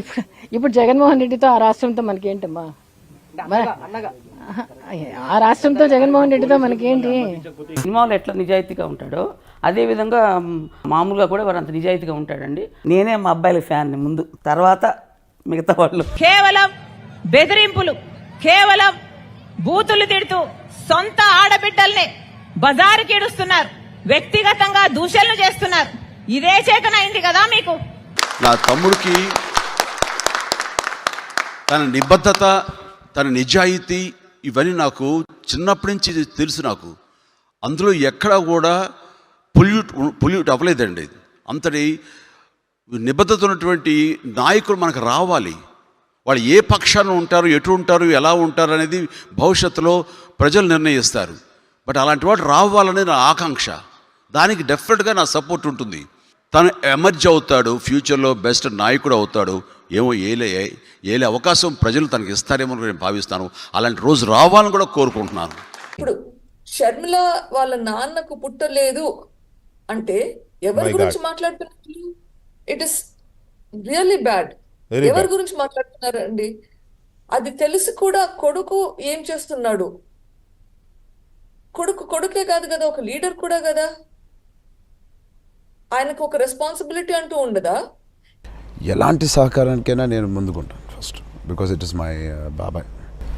ఇప్పుడు ఇప్పుడు జగన్మోహన్ రెడ్డితో ఆ రాష్ట్రంతో మనకేంటమ్మా? ఆ రాష్ట్రంతో జగన్మోహన్ రెడ్డితో మనకేంటి? సినిమాలో ఎట్లా నిజాయితీగా ఉంటాడో అదే విధంగా మామూలుగా కూడా వారు అంత నిజాయితీగా ఉంటాడండి. నేనే మా అబ్బాయిల ఫ్యాన్ని ముందు, తర్వాత మిగతా వాళ్ళు. కేవలం బెదిరింపులు, కేవలం బూతులు తిడుతూ సొంత ఆడబిడ్డల్ని బజారుకి ఇడుస్తున్నారు, వ్యక్తిగతంగా దూషణలు చేస్తున్నారు. ఇదే చేతనైంది కదా మీకు? నా తమ్ముడికి తన నిబద్ధత, తన నిజాయితీ ఇవన్నీ నాకు చిన్నప్పటి నుంచి తెలుసు. నాకు అందులో ఎక్కడా కూడా పొల్యూట్ అవ్వలేదండి. అంతటి నిబద్ధత ఉన్నటువంటి నాయకులు మనకు రావాలి. వాళ్ళు ఏ పక్షాన ఉంటారు, ఎటు ఉంటారు, ఎలా ఉంటారు అనేది భవిష్యత్తులో ప్రజలు నిర్ణయిస్తారు. బట్ అలాంటి వాడు రావాలనే నా ఆకాంక్ష. దానికి డెఫినెట్గా నా సపోర్ట్ ఉంటుంది. తను ఎమర్జ్ అవుతాడు, ఫ్యూచర్లో బెస్ట్ నాయకుడు అవుతాడు. ఏమో ఏలే అవకాశం ప్రజలు తనకి ఇస్తారేమో నేను భావిస్తాను. అలాంటి రోజు రావాలని కూడా కోరుకుంటున్నాను. ఇప్పుడు షర్మిల వాళ్ళ నాన్నకు పుట్టలేదు అంటే ఎవరి గురించి మాట్లాడుతున్నారు? It is really bad. ఎవరి గురించి మాట్లాడుతున్నారు అండి? అది తెలిసి కూడా కొడుకు ఏం చేస్తున్నాడు? కొడుకే కాదు కదా, ఒక లీడర్ కూడా కదా. ఆయనకు ఒక రెస్పాన్సిబిలిటీ అంటూ ఉండదా? ఎలాంటి సహకారానికైనా నేను ముందుకుంటాను first, because it is my బాబాయ్.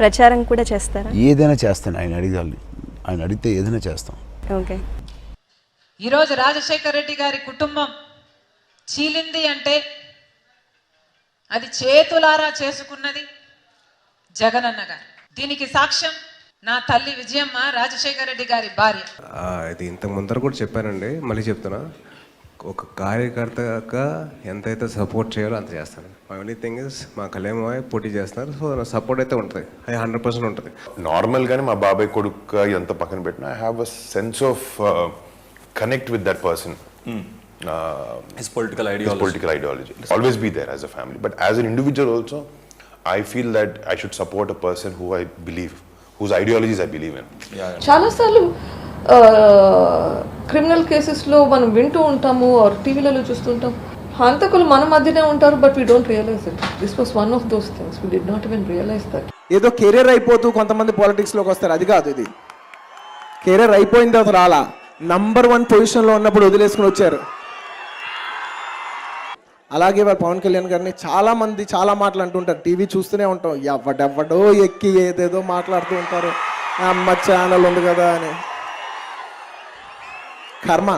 ప్రచారం కూడా చేస్తారా? ఏదైనా చేస్తాను, ఆయన అడిగితే ఏదైనా చేస్తాం. ఓకే. ఈరోజు రాజశేఖర్ రెడ్డి గారి కుటుంబం చీలింది అంటే అది చేతులారా చేసుకున్నది జగనన్న గారు. దీనికి సాక్ష్యం నా తల్లి విజయమ్మ, రాజశేఖర్ రెడ్డి గారి భార్య. ఇది ఇంతకు ముందర కూడా చెప్పానండి, మళ్ళీ చెప్తున్నా. ఒక కార్యకర్తగా ఎంతైతే సపోర్ట్ చేయాలో అంత చేస్తాను. మై ఓన్లీ థింగ్ ఇస్ మా కళ్యాణ్ పోటీ చేస్తున్నారు, సో నా సపోర్ట్ అయితే ఉంటుంది, అది 100% ఉంటుంది. నార్మల్గానే మా బాబాయ్ కొడుకు ఎంత పక్కన పెట్టినా I have a sense of connect with that person. His political ideology. Always be there as a family. But as an individual also, I feel that I should support a person who I believe, whose ideologies I believe in. చాలా సార్లు criminal cases లో మనం వింటూ ఉంటాము, are టీవీలలో చూస్తుంటాం, హంతకులు మన మధ్యనే ఉంటారు, but we don't realize it. This was one of those things we did not even realize that. ఏదో కెరీర్ అయిపోతూ కొంతమంది పాలిటిక్స్ లోకి వస్తారు, అది కాదు. ఇది కెరీర్ అయిపోయిన తర్వాత రాలా, నంబర్ 1 పొజిషన్ లో ఉన్నప్పుడు వదిలేసుకుని వచ్చారు. అలాగే వారు పవన్ కళ్యాణ్ గారిని చాలా మంది చాలా మాటలు అంటుంటారు, టీవీ చూస్తూనే ఉంటాం, ఎవడెవడో ఎక్కి ఏదేదో మాట్లాడుతూ ఉంటారు, అమ్మ ఛానల్ ఉంది కదా అని. కర్మ.